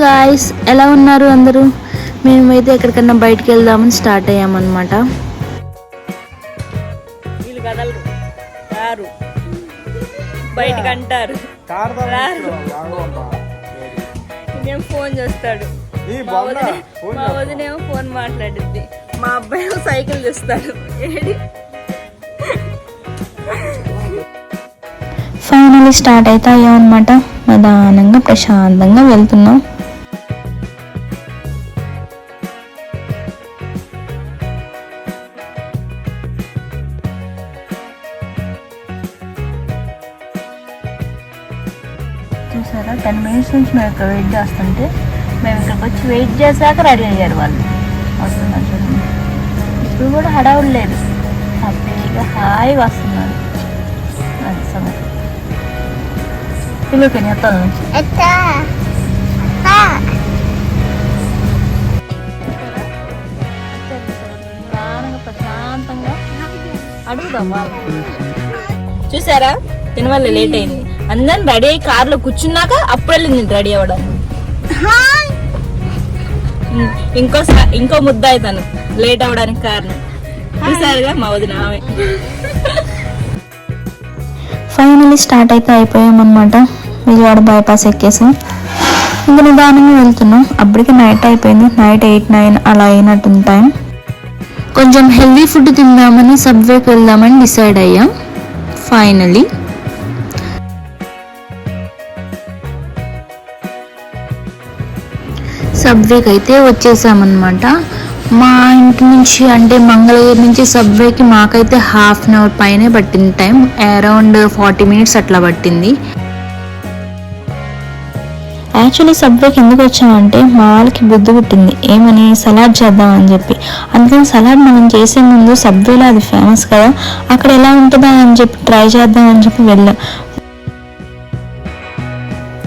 Guys, ఎలా ఉన్నారు అందరూ? మేమైతే ఎక్కడికన్నా బయటికి వెళ్దామని స్టార్ట్ అయ్యామన్నమాట. వీళ్ళు కదలరు, రారు, బయటకు అంటారు, నేను ఫోన్ చేస్తాడు, మా వదినేమో ఫోన్ మాట్లాడుద్ది, మా అబ్బాయి సైకిల్ చేస్తాడు. ఫైనల్లీ స్టార్ట్ అయితే అయ్యామన్నమాట. నిదానంగా ప్రశాంతంగా వెళ్తున్నాం. చూసారా, 10 minutes నుంచి మేము ఇక్కడ వెయిట్ చేస్తుంటే మేము ఇక్కడికి వచ్చి వెయిట్ చేశాక రెడీ అయ్యారు వాళ్ళు. వస్తున్నారు చూడండి, ఇప్పుడు కూడా హడావుడు లేదు, హ్యాపీగా హాయిగా వస్తున్నారు. అది సంగతి. పిల్లలకి ఎత్తాల నుంచి ప్రశాంతంగా అడుగుదాం. చూసారా, దీనివల్ల లేట్ అయింది. అందరం రెడీ అయ్యి కార్లో కూర్చున్నాక అప్పుడు వెళ్ళింది రెడీ అవ్వడం. ఇంకో ముద్ద అవుతాను లేట్ అవ్వడానికి కారణం. చూసారుగా మా వదిన ఆమె. ఫైనల్లీ స్టార్ట్ అయితే అయిపోయామన్నమాట. విజయవాడ బైపాస్ ఎక్కేసాం. ఇంకా నిదానంగా వెళ్తున్నాం. అప్పటికి నైట్ అయిపోయింది. నైట్ 8-9 అలా అయినట్టుంది టైం. కొంచెం హెల్దీ ఫుడ్ తిందామని సబ్వేకి వెళ్దామని డిసైడ్ అయ్యాం. ఫైనల్లీ సబ్వేకి అయితే వచ్చేసామన్నమాట. మా ఇంటి నుంచి అంటే మంగళగిరి నుంచి సబ్వేకి మాకైతే 1/2 hour పైనే పట్టింది టైం. అరౌండ్ 40 minutes అట్లా పట్టింది. యాక్చువల్లీ సబ్వేకి ఎందుకు వచ్చామంటే మా వాళ్ళకి బుద్ధి పుట్టింది, ఏమని సలాడ్ చేద్దామని చెప్పి. అందుకని సలాడ్ మనం చేసే ముందు సబ్వేలో అది ఫేమస్ కదా, అక్కడ ఎలా ఉంటుందా అని చెప్పి ట్రై చేద్దామని చెప్పి వెళ్ళాం.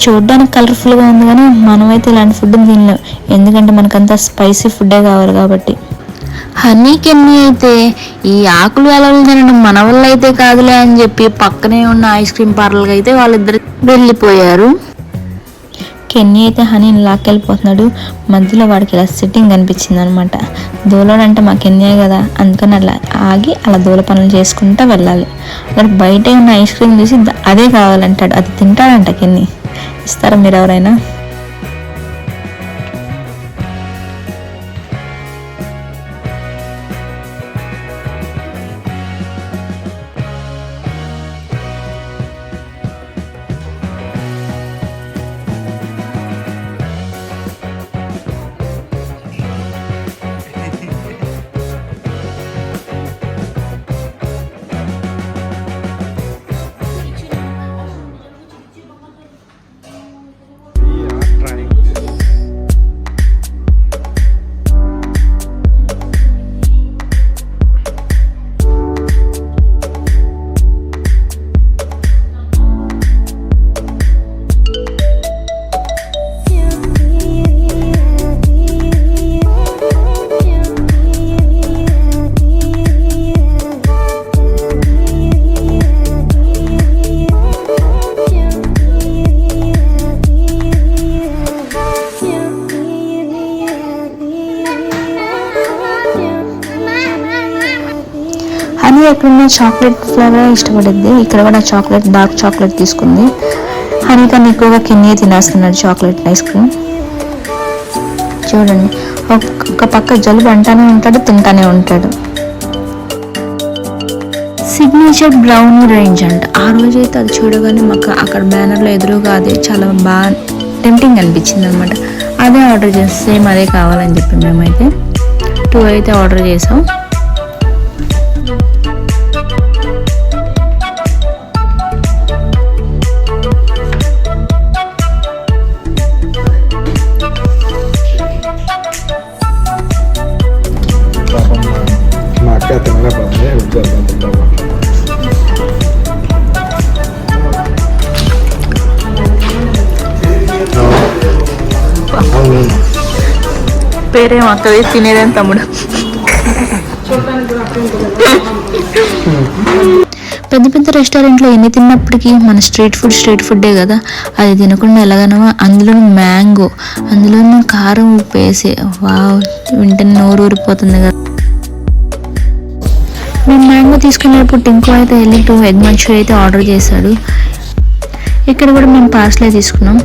చూడ్డానికి కలర్ఫుల్గా ఉంది కానీ మనమైతే ఇలాంటి ఫుడ్ తినలేం, ఎందుకంటే మనకంతా స్పైసీ ఫుడ్డే కావాలి కాబట్టి. హనీ కెన్నీ అయితే ఈ ఆకులు అలవలు తినడం మన వల్ల అయితే కాదులే అని చెప్పి పక్కనే ఉన్న ఐస్ క్రీమ్ పార్లర్కి అయితే వాళ్ళిద్దరు వెళ్ళిపోయారు. కెన్నీ అయితే హనీని లాక్కెళ్ళిపోతున్నాడు. మధ్యలో వాడికి ఇలా సిట్టింగ్ కనిపించింది అనమాట. దూలోడంటే మా కెన్యే కదా, అందుకని అలా ఆగి అలా దూల పనులు చేసుకుంటూ వెళ్ళాలి. అక్కడ బయట ఉన్న ఐస్ క్రీమ్ చూసి అదే కావాలంటాడు, అది తింటాడంట కెన్నీ. ఇస్తారా మీరు ఎవరైనా? హనీ ఎక్కడున్న చాక్లెట్ ఫ్లేవర్ ఇష్టపడింది. ఇక్కడ కూడా చాక్లెట్, డార్క్ చాక్లెట్ తీసుకుంది. హనీ కన్నా ఎక్కువగా కెన్నీ తినేస్తున్నాడు చాక్లెట్ ఐస్ క్రీమ్. చూడండి, ఒక పక్క జలుబు అంటానే ఉంటాడు, తింటానే ఉంటాడు. సిగ్నేచర్ బ్రౌనీ రేంజ్ అంట. ఆ రోజైతే అది చూడగానే మాకు అక్కడ బ్యానర్లో ఎదురుగా అదే చాలా బాగా టెంప్టింగ్ అనిపించింది అనమాట. అదే ఆర్డర్ చేసి సేమ్ అదే కావాలని చెప్పి మేమైతే 2 అయితే ఆర్డర్ చేసాం. పేరేం అక్కది, తినేదేం తమ్ముడు. పెద్ద పెద్ద రెస్టారెంట్లో ఎన్ని తిన్నప్పటికీ మన స్ట్రీట్ ఫుడ్డే కదా, అది తినకుండా ఎలాగనమా. అందులోనూ మ్యాంగో, అందులోనూ కారం ఉప్పు వేసి వావ్, వెంటనే నోరు ఊరిపోతుంది కదా. మేము మ్యాంగో తీసుకునేటప్పుడు టింకు అయితే వెళ్ళి 2 ఎగ్ మంచూరియా అయితే ఆర్డర్ చేశాడు. ఇక్కడ కూడా మేము పార్సలే తీసుకున్నాం,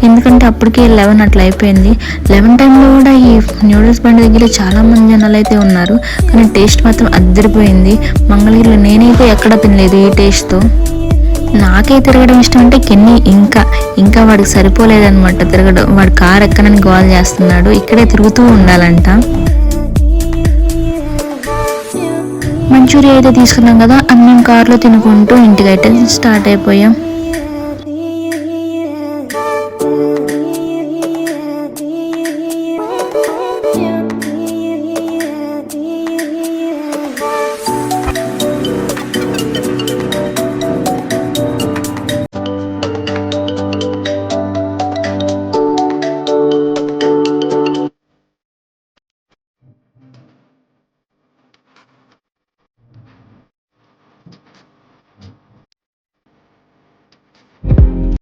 ఎందుకంటే అప్పటికే 11 అట్లా అయిపోయింది. 11 టైంలో కూడా ఈ న్యూడిల్స్ బండి దగ్గర చాలా మంది జనాలు అయితే ఉన్నారు, కానీ టేస్ట్ మాత్రం అద్దరిపోయింది. మంగళగిరిలో నేనైతే ఎక్కడా తినలేదు ఈ టేస్ట్తో. నాకే తిరగడం ఇష్టం అంటే కెన్నీ ఇంకా వాడికి సరిపోలేదన్నమాట తిరగడం. వాడు కార్ ఎక్కనని గోల్ చేస్తున్నాడు, ఇక్కడే తిరుగుతూ ఉండాలంట. మంచూరియా అయితే తీసుకున్నాం కదా, అది మేము కార్లో తినుకుంటూ ఇంటికైతే స్టార్ట్ అయిపోయాం.